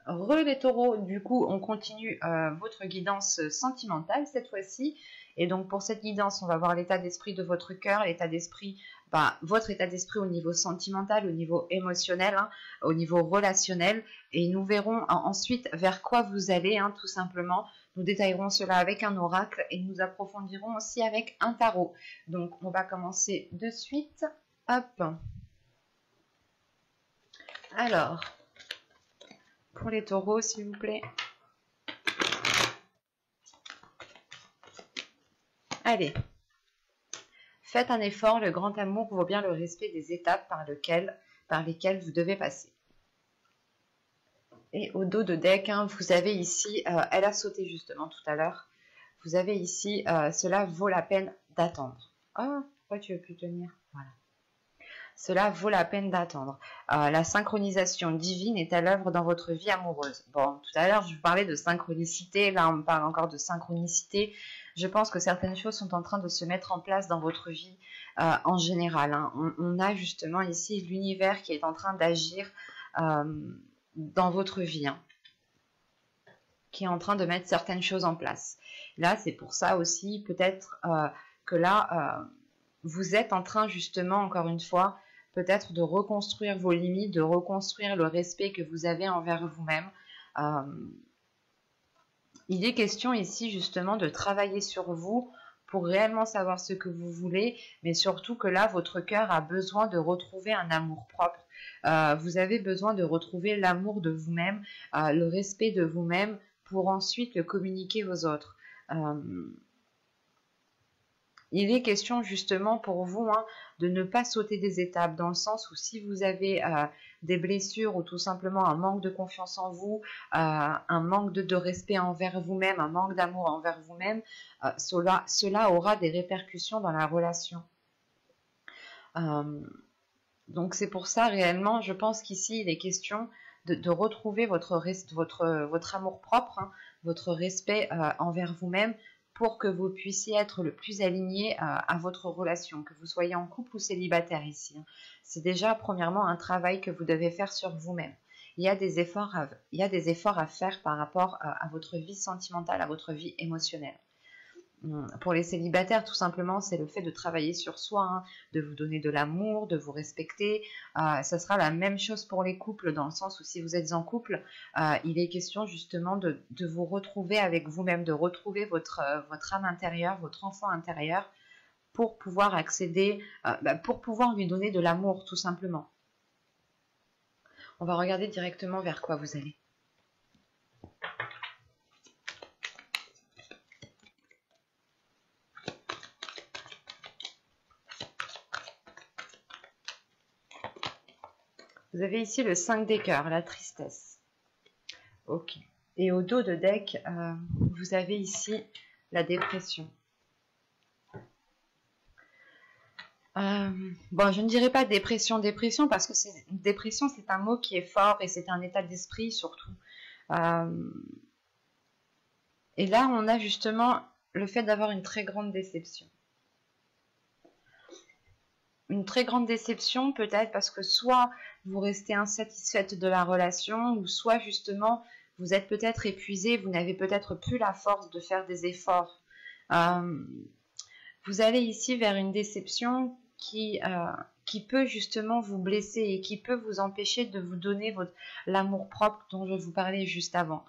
Les taureaux, du coup, on continue votre guidance sentimentale cette fois-ci. Et donc, pour cette guidance, on va voir l'état d'esprit de votre cœur, l'état d'esprit, votre état d'esprit au niveau sentimental, au niveau émotionnel, hein, au niveau relationnel. Et nous verrons ensuite vers quoi vous allez, hein, tout simplement. Nous détaillerons cela avec un oracle et nous approfondirons aussi avec un tarot. Donc, on va commencer de suite. Hop. Alors, pour les taureaux, s'il vous plaît. Allez. Faites un effort, le grand amour vaut bien le respect des étapes par lesquelles vous devez passer. Et au dos de deck, hein, vous avez ici, elle a sauté justement tout à l'heure, vous avez ici, cela vaut la peine d'attendre. Oh, pourquoi tu veux plus tenir? Voilà. Cela vaut la peine d'attendre. La synchronisation divine est à l'œuvre dans votre vie amoureuse. Bon, tout à l'heure, je vous parlais de synchronicité. Là, on me parle encore de synchronicité. Je pense que certaines choses sont en train de se mettre en place dans votre vie en général. Hein. On a justement ici l'univers qui est en train d'agir dans votre vie. Hein, qui est en train de mettre certaines choses en place. Là, c'est pour ça aussi, peut-être que là... vous êtes en train justement, encore une fois, peut-être de reconstruire vos limites, de reconstruire le respect que vous avez envers vous-même. Il est question ici justement de travailler sur vous pour réellement savoir ce que vous voulez, mais surtout que là, votre cœur a besoin de retrouver un amour propre. Vous avez besoin de retrouver l'amour de vous-même, le respect de vous-même pour ensuite le communiquer aux autres. Il est question justement pour vous hein, de ne pas sauter des étapes dans le sens où si vous avez des blessures ou tout simplement un manque de confiance en vous, un manque de respect envers vous-même, un manque d'amour envers vous-même, cela aura des répercussions dans la relation. Donc c'est pour ça réellement, je pense qu'ici il est question de retrouver votre amour propre, hein, votre respect envers vous-même, pour que vous puissiez être le plus aligné à votre relation, que vous soyez en couple ou célibataire ici. C'est déjà premièrement un travail que vous devez faire sur vous-même. Il y a des efforts à faire par rapport à votre vie sentimentale, à votre vie émotionnelle. Pour les célibataires, tout simplement, c'est le fait de travailler sur soi, hein, de vous donner de l'amour, de vous respecter. Ça sera la même chose pour les couples, dans le sens où si vous êtes en couple, il est question justement de vous retrouver avec vous-même, de retrouver votre âme intérieure, votre enfant intérieur, pour pouvoir accéder, pour pouvoir lui donner de l'amour, tout simplement. On va regarder directement vers quoi vous allez. Vous avez ici le 5 des cœurs, la tristesse. Ok. Et au dos de deck, vous avez ici la dépression. Bon, je ne dirais pas dépression parce que dépression, c'est un mot qui est fort et c'est un état d'esprit surtout. Et là, on a justement le fait d'avoir une très grande déception. Une très grande déception peut-être parce que soit vous restez insatisfaite de la relation ou soit justement vous êtes peut-être épuisé, vous n'avez peut-être plus la force de faire des efforts. Vous allez ici vers une déception qui peut justement vous blesser et qui peut vous empêcher de vous donner l'amour propre dont je vous parlais juste avant.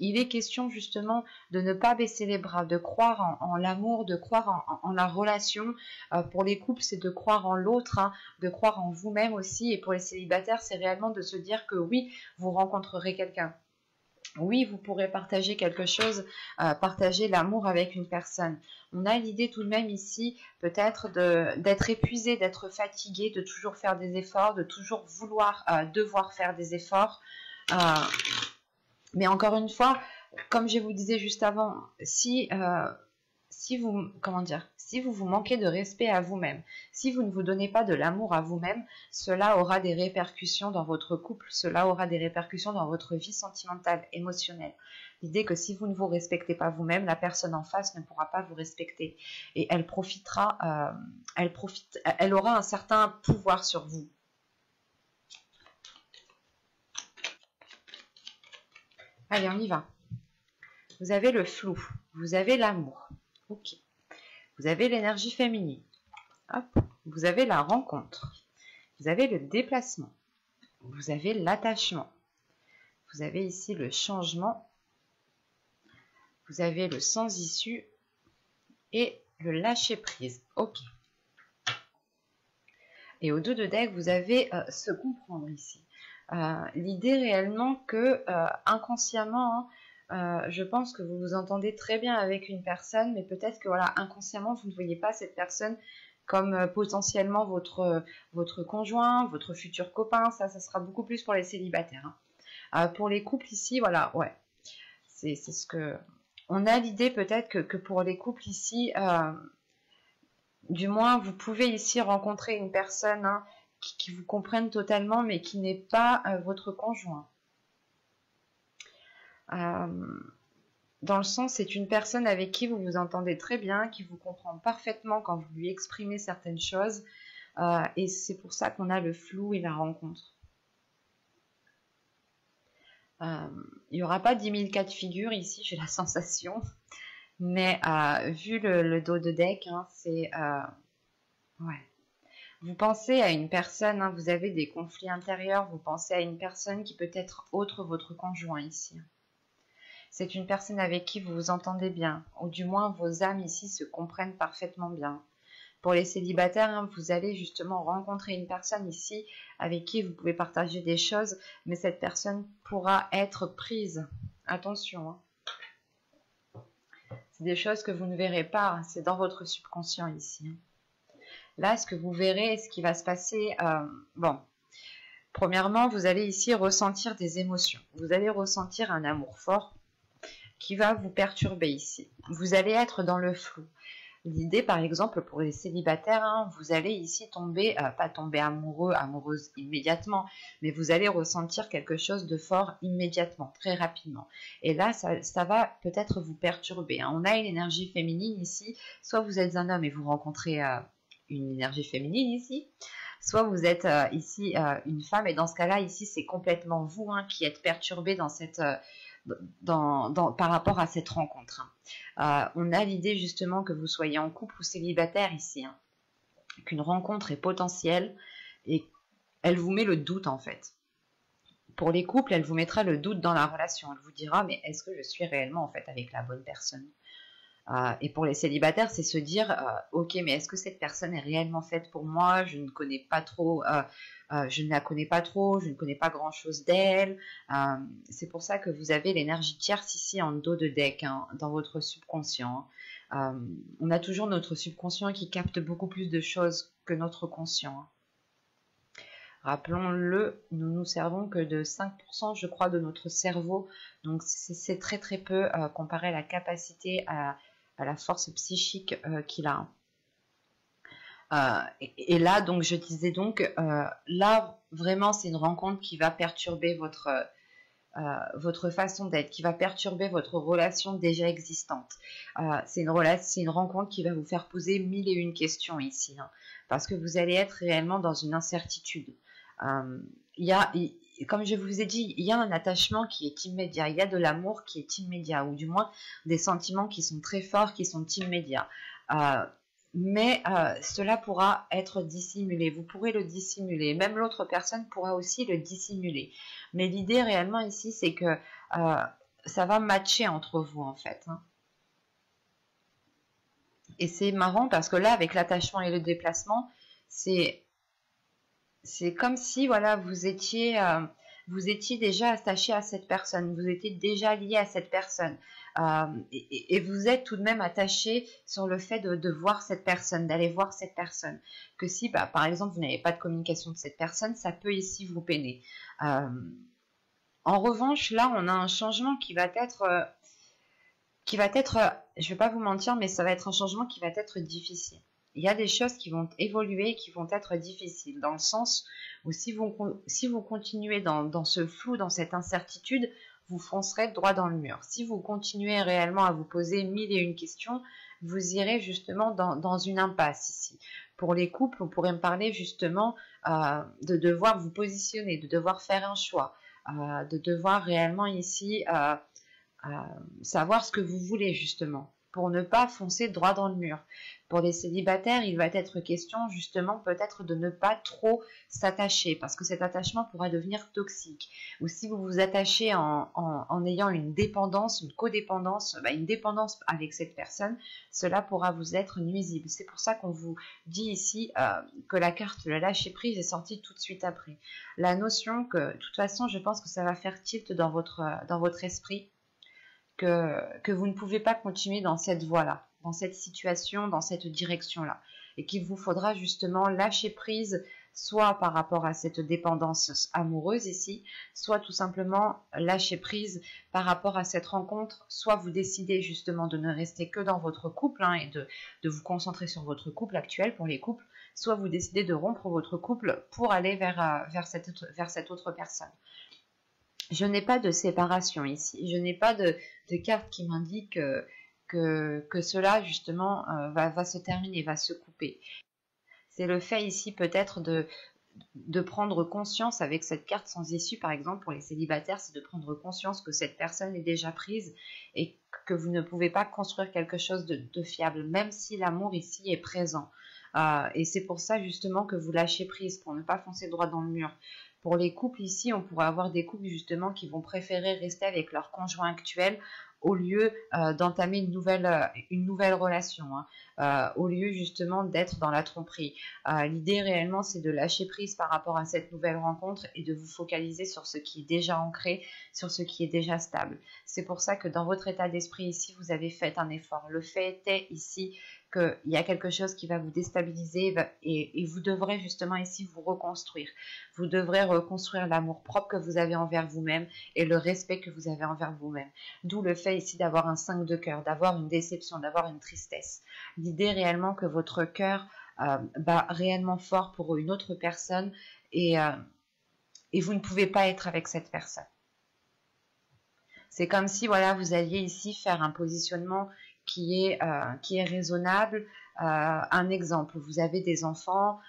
Il est question justement de ne pas baisser les bras, de croire en l'amour, de croire en la relation. Pour les couples, c'est de croire en l'autre, hein, de croire en vous-même aussi. Et pour les célibataires, c'est réellement de se dire que oui, vous rencontrerez quelqu'un. Oui, vous pourrez partager quelque chose, partager l'amour avec une personne. On a l'idée tout de même ici, peut-être d'être épuisé, d'être fatigué, de toujours faire des efforts, de toujours devoir faire des efforts. Mais encore une fois, comme je vous disais juste avant, si vous vous manquez de respect à vous-même, si vous ne vous donnez pas de l'amour à vous-même, cela aura des répercussions dans votre couple, cela aura des répercussions dans votre vie sentimentale, émotionnelle. L'idée que si vous ne vous respectez pas vous-même, la personne en face ne pourra pas vous respecter et elle aura un certain pouvoir sur vous. Allez, on y va. Vous avez le flou, vous avez l'amour. Ok. Vous avez l'énergie féminine. Hop. Vous avez la rencontre. Vous avez le déplacement. Vous avez l'attachement. Vous avez ici le changement. Vous avez le sans issue et le lâcher prise. Ok. Et au dos de deck, vous avez se comprendre ici. L'idée réellement que inconsciemment, je pense que vous vous entendez très bien avec une personne, mais peut-être que voilà, inconsciemment, vous ne voyez pas cette personne comme potentiellement votre conjoint, votre futur copain. Ça sera beaucoup plus pour les célibataires. Pour les couples ici, voilà, ouais. C'est ce que... On a l'idée peut-être que pour les couples ici... du moins, vous pouvez ici rencontrer une personne qui vous comprenne totalement, mais qui n'est pas votre conjoint. Dans le sens, c'est une personne avec qui vous vous entendez très bien, qui vous comprend parfaitement quand vous lui exprimez certaines choses. Et c'est pour ça qu'on a le flou et la rencontre. Il n'y aura pas 10 000 cas de figure ici, j'ai la sensation. Mais vu le dos de deck, c'est... ouais. Vous pensez à une personne, vous avez des conflits intérieurs, vous pensez à une personne qui peut être autre votre conjoint ici. C'est une personne avec qui vous vous entendez bien, ou du moins vos âmes ici se comprennent parfaitement bien. Pour les célibataires, vous allez justement rencontrer une personne ici avec qui vous pouvez partager des choses, mais cette personne pourra être prise. Attention, c'est des choses que vous ne verrez pas, c'est dans votre subconscient ici. Là, ce que vous verrez, ce qui va se passer, bon, premièrement, vous allez ici ressentir des émotions. Vous allez ressentir un amour fort qui va vous perturber ici. Vous allez être dans le flou. L'idée, par exemple, pour les célibataires, vous allez ici tomber, pas tomber amoureux, amoureuse immédiatement, mais vous allez ressentir quelque chose de fort immédiatement, très rapidement. Et là, ça va peut-être vous perturber. On a une énergie féminine ici. Soit vous êtes un homme et vous rencontrez une énergie féminine ici, soit vous êtes ici une femme, et dans ce cas-là, ici, c'est complètement vous qui êtes perturbé dans cette... par rapport à cette rencontre. On a l'idée justement que vous soyez en couple ou célibataire ici, qu'une rencontre est potentielle et elle vous met le doute en fait. Pour les couples, elle vous mettra le doute dans la relation. Elle vous dira, mais est-ce que je suis réellement en fait avec la bonne personne ? Et pour les célibataires, c'est se dire, ok, mais est-ce que cette personne est réellement faite pour moi ? Je ne connais pas trop, je ne la connais pas trop, je ne connais pas grand-chose d'elle. C'est pour ça que vous avez l'énergie tierce ici en dos de deck, dans votre subconscient. On a toujours notre subconscient qui capte beaucoup plus de choses que notre conscient. Rappelons-le, nous nous servons que de 5%, je crois, de notre cerveau. Donc c'est très très peu comparé à la capacité à la force psychique qu'il a. Et là, donc, je disais donc, là, vraiment, c'est une rencontre qui va perturber votre façon d'être, qui va perturber votre relation déjà existante. C'est une rencontre qui va vous faire poser 1001 questions ici, parce que vous allez être réellement dans une incertitude. Comme je vous ai dit, il y a un attachement qui est immédiat, il y a de l'amour qui est immédiat, ou du moins des sentiments qui sont très forts, qui sont immédiats. Mais cela pourra être dissimulé, vous pourrez le dissimuler, même l'autre personne pourra aussi le dissimuler. Mais l'idée réellement ici, c'est que ça va matcher entre vous en fait. Et c'est marrant parce que là, avec l'attachement et le déplacement, c'est comme si voilà, vous étiez déjà attaché à cette personne, vous étiez déjà lié à cette personne. Et vous êtes tout de même attaché sur le fait de voir cette personne, d'aller voir cette personne. Que si, par exemple, vous n'avez pas de communication de cette personne, ça peut ici vous peiner. En revanche, là, on a un changement qui va être, je ne vais pas vous mentir, mais ça va être un changement qui va être difficile. Il y a des choses qui vont évoluer, qui vont être difficiles, dans le sens où si vous continuez dans ce flou, dans cette incertitude, vous foncerez droit dans le mur. Si vous continuez réellement à vous poser 1001 questions, vous irez justement dans une impasse ici. Pour les couples, on pourrait me parler justement de devoir vous positionner, de devoir faire un choix. de devoir réellement ici savoir ce que vous voulez justement, pour ne pas foncer droit dans le mur. Pour les célibataires, il va être question justement peut-être de ne pas trop s'attacher, parce que cet attachement pourra devenir toxique. Ou si vous vous attachez en ayant une dépendance, une codépendance, une dépendance avec cette personne, cela pourra vous être nuisible. C'est pour ça qu'on vous dit ici que la carte de la lâcher prise est sortie tout de suite après. La notion que, de toute façon, je pense que ça va faire tilt dans votre esprit, que vous ne pouvez pas continuer dans cette voie-là, dans cette situation, dans cette direction-là, et qu'il vous faudra justement lâcher prise, soit par rapport à cette dépendance amoureuse ici, soit tout simplement lâcher prise par rapport à cette rencontre, soit vous décidez justement de ne rester que dans votre couple et de vous concentrer sur votre couple actuel pour les couples, soit vous décidez de rompre votre couple pour aller vers cette autre personne. Je n'ai pas de séparation ici, je n'ai pas de carte qui m'indique que cela justement va se terminer, va se couper. C'est le fait ici peut-être de prendre conscience avec cette carte sans issue, par exemple pour les célibataires, c'est de prendre conscience que cette personne est déjà prise et que vous ne pouvez pas construire quelque chose de fiable, même si l'amour ici est présent. Et c'est pour ça justement que vous lâchez prise, pour ne pas foncer droit dans le mur. Pour les couples ici, on pourrait avoir des couples justement qui vont préférer rester avec leur conjoint actuel au lieu d'entamer une nouvelle relation, au lieu justement d'être dans la tromperie. L'idée réellement, c'est de lâcher prise par rapport à cette nouvelle rencontre et de vous focaliser sur ce qui est déjà ancré, sur ce qui est déjà stable. C'est pour ça que dans votre état d'esprit ici, vous avez fait un effort. Le fait est ici qu'il y a quelque chose qui va vous déstabiliser et vous devrez justement ici vous reconstruire. Vous devrez reconstruire l'amour propre que vous avez envers vous-même et le respect que vous avez envers vous-même. D'où le fait ici d'avoir un 5 de cœur, d'avoir une déception, d'avoir une tristesse. L'idée réellement que votre cœur bat réellement fort pour une autre personne et vous ne pouvez pas être avec cette personne. C'est comme si voilà, vous alliez ici faire un positionnement qui est raisonnable. Un exemple, vous avez des enfants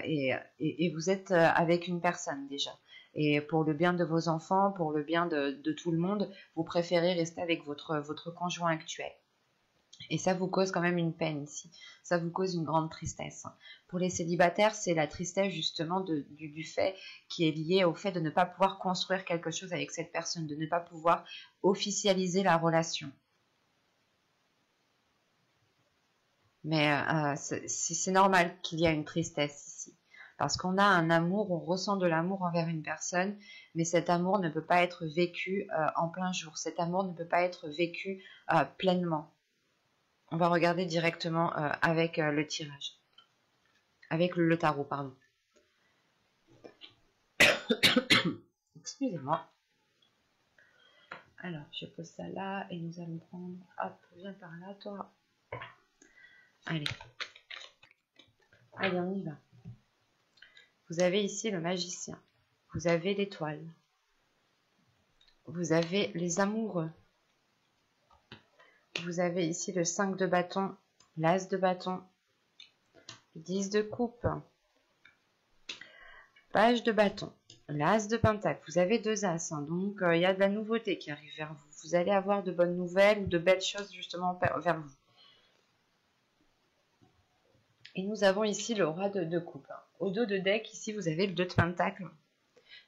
et vous êtes avec une personne déjà. Et pour le bien de vos enfants, pour le bien de tout le monde, vous préférez rester avec votre conjoint actuel. Et ça vous cause quand même une peine ici. Ça vous cause une grande tristesse. Pour les célibataires, c'est la tristesse justement du fait qui est lié au fait de ne pas pouvoir construire quelque chose avec cette personne, de ne pas pouvoir officialiser la relation. Mais c'est normal qu'il y ait une tristesse ici. Parce qu'on a un amour, on ressent de l'amour envers une personne, mais cet amour ne peut pas être vécu en plein jour. Cet amour ne peut pas être vécu pleinement. On va regarder directement avec le tirage. Avec le tarot, pardon. Excusez-moi. Alors, je pose ça là et nous allons prendre... Hop, viens par là, toi. Allez. Allez, on y va. Vous avez ici le magicien. Vous avez l'étoile. Vous avez les amoureux. Vous avez ici le 5 de bâton, l'as de bâton, le 10 de coupe, page de bâton, l'as de pentacle. Vous avez 2 as, donc il y a de la nouveauté qui arrive vers vous. Vous allez avoir de bonnes nouvelles ou de belles choses justement vers vous. Et nous avons ici le roi de coupe. Au dos de deck, ici, vous avez le 2 de pentacle.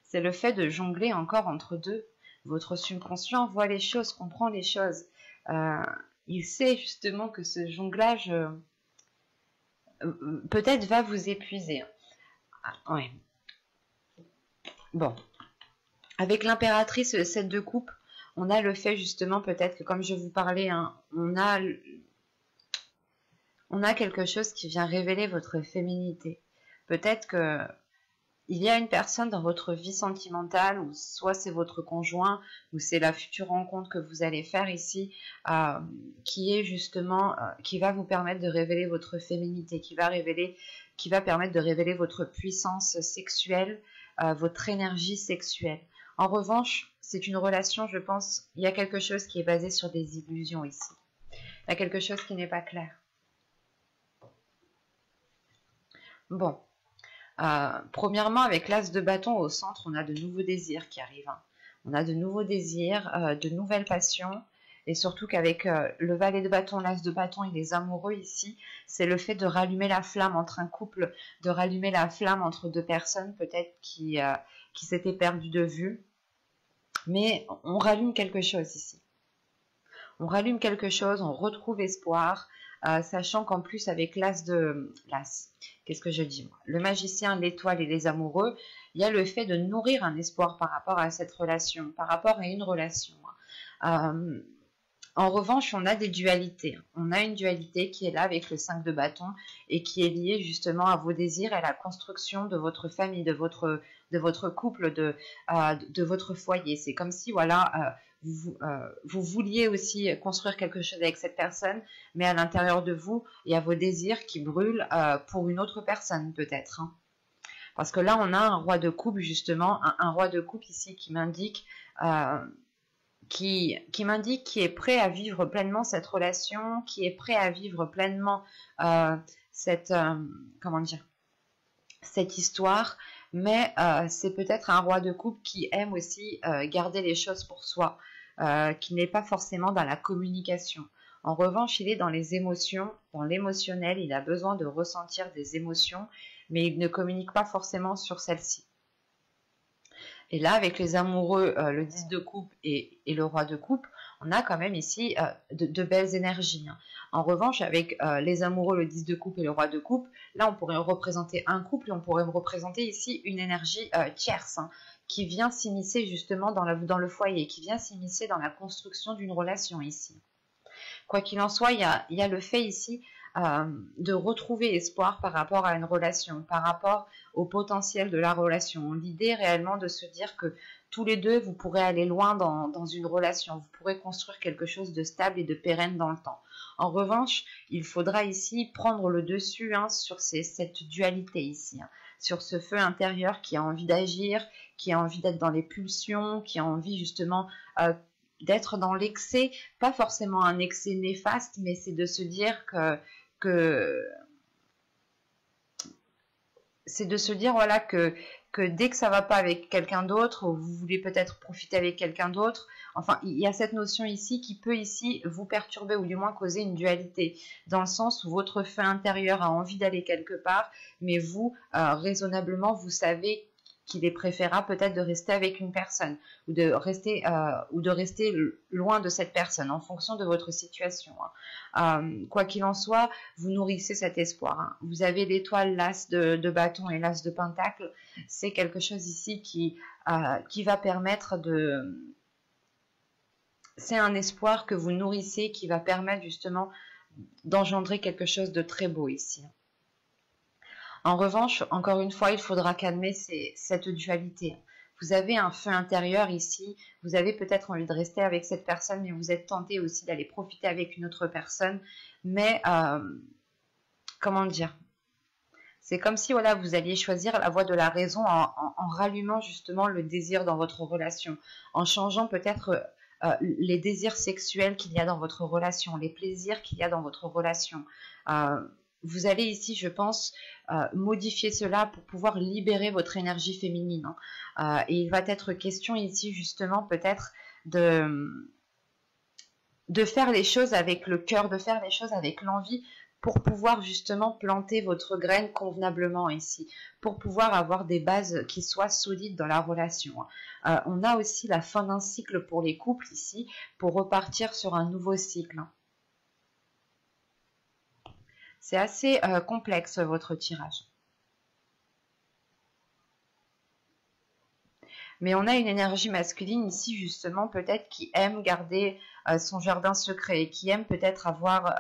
C'est le fait de jongler encore entre deux. Votre subconscient voit les choses, comprend les choses. Il sait justement que ce jonglage peut-être va vous épuiser. Ouais. Bon. Avec l'impératrice, le 7 de coupe, on a le fait justement peut-être que comme je vous parlais, on a quelque chose qui vient révéler votre féminité. Peut-être que il y a une personne dans votre vie sentimentale, ou soit c'est votre conjoint, ou c'est la future rencontre que vous allez faire ici, qui est justement, qui va vous permettre de révéler votre féminité, qui va permettre de révéler votre puissance sexuelle, votre énergie sexuelle. En revanche, c'est une relation, je pense, il y a quelque chose qui est basé sur des illusions ici. Il y a quelque chose qui n'est pas clair. Bon. Premièrement, avec l'as de bâton au centre, on a de nouveaux désirs qui arrivent. On a de nouveaux désirs, de nouvelles passions. Et surtout qu'avec le valet de bâton, l'as de bâton et les amoureux ici, c'est le fait de rallumer la flamme entre un couple, de rallumer la flamme entre deux personnes peut-être qui s'étaient perdues de vue. Mais on rallume quelque chose ici. On rallume quelque chose, on retrouve espoir, sachant qu'en plus avec qu'est-ce que je dis moi, le magicien, l'étoile et les amoureux, il y a le fait de nourrir un espoir par rapport à cette relation, par rapport à une relation. En revanche, on a des dualités. On a une dualité qui est là avec le 5 de bâton et qui est liée justement à vos désirs et à la construction de votre famille, de votre couple, de votre foyer. C'est comme si, voilà, vous vouliez aussi construire quelque chose avec cette personne, mais à l'intérieur de vous, il y a vos désirs qui brûlent pour une autre personne peut-être. Hein. Parce que là, on a un roi de coupe, justement, un roi de coupe ici qui m'indique... qui m'indique qui est prêt à vivre pleinement cette relation, qui est prêt à vivre pleinement comment dire, cette histoire, mais c'est peut-être un roi de coupe qui aime aussi garder les choses pour soi, qui n'est pas forcément dans la communication. En revanche, il est dans les émotions, dans l'émotionnel, il a besoin de ressentir des émotions, mais il ne communique pas forcément sur celles-ci. Et là, avec les amoureux, le 10 de coupe et le roi de coupe, on a quand même ici de belles énergies. Hein. En revanche, avec les amoureux, le 10 de coupe et le roi de coupe, là, on pourrait représenter un couple et on pourrait représenter ici une énergie tierce hein, qui vient s'immiscer justement dans le foyer, qui vient s'immiscer dans la construction d'une relation ici. Quoi qu'il en soit, il y a le fait ici de retrouver espoir par rapport à une relation, par rapport au potentiel de la relation. L'idée réellement de se dire que tous les deux, vous pourrez aller loin dans une relation, vous pourrez construire quelque chose de stable et de pérenne dans le temps. En revanche, il faudra ici prendre le dessus hein, sur cette dualité ici, hein, sur ce feu intérieur qui a envie d'agir, qui a envie d'être dans les pulsions, qui a envie justement d'être dans l'excès, pas forcément un excès néfaste, mais c'est de se dire c'est de se dire voilà que dès que ça va pas avec quelqu'un d'autre, ou vous voulez peut-être profiter avec quelqu'un d'autre, enfin il y a cette notion ici qui peut ici vous perturber ou du moins causer une dualité, dans le sens où votre feu intérieur a envie d'aller quelque part, mais vous, raisonnablement, vous savez qu'il est préférable peut-être de rester avec une personne ou de rester loin de cette personne en fonction de votre situation. Hein. Quoi qu'il en soit, vous nourrissez cet espoir. Hein. Vous avez l'étoile, l'as de bâton et l'as de pentacle. C'est quelque chose ici qui va permettre de... C'est un espoir que vous nourrissez qui va permettre justement d'engendrer quelque chose de très beau ici. En revanche, encore une fois, il faudra calmer cette dualité. Vous avez un feu intérieur ici, vous avez peut-être envie de rester avec cette personne, mais vous êtes tenté aussi d'aller profiter avec une autre personne. Mais, comment dire, c'est comme si voilà, vous alliez choisir la voie de la raison en rallumant justement le désir dans votre relation, en changeant peut-être les désirs sexuels qu'il y a dans votre relation, les plaisirs qu'il y a dans votre relation. Vous allez ici, je pense, modifier cela pour pouvoir libérer votre énergie féminine. Hein. Et il va être question ici, justement, peut-être de faire les choses avec le cœur, de faire les choses avec l'envie pour pouvoir justement planter votre graine convenablement ici, pour pouvoir avoir des bases qui soient solides dans la relation. On a aussi la fin d'un cycle pour les couples ici, pour repartir sur un nouveau cycle. C'est assez complexe votre tirage. Mais on a une énergie masculine ici justement peut-être qui aime garder son jardin secret, qui aime peut-être avoir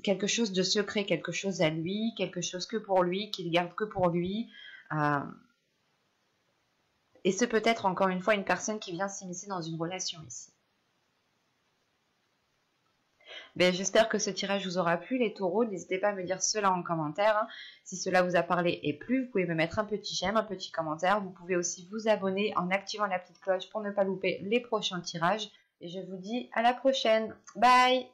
quelque chose de secret, quelque chose à lui, quelque chose que pour lui, qu'il garde que pour lui. Et c'est peut-être encore une fois une personne qui vient s'immiscer dans une relation ici. Ben, j'espère que ce tirage vous aura plu les taureaux, n'hésitez pas à me dire cela en commentaire, hein. Si cela vous a parlé et plu, vous pouvez me mettre un petit j'aime, un petit commentaire, vous pouvez aussi vous abonner en activant la petite cloche pour ne pas louper les prochains tirages, et je vous dis à la prochaine, bye.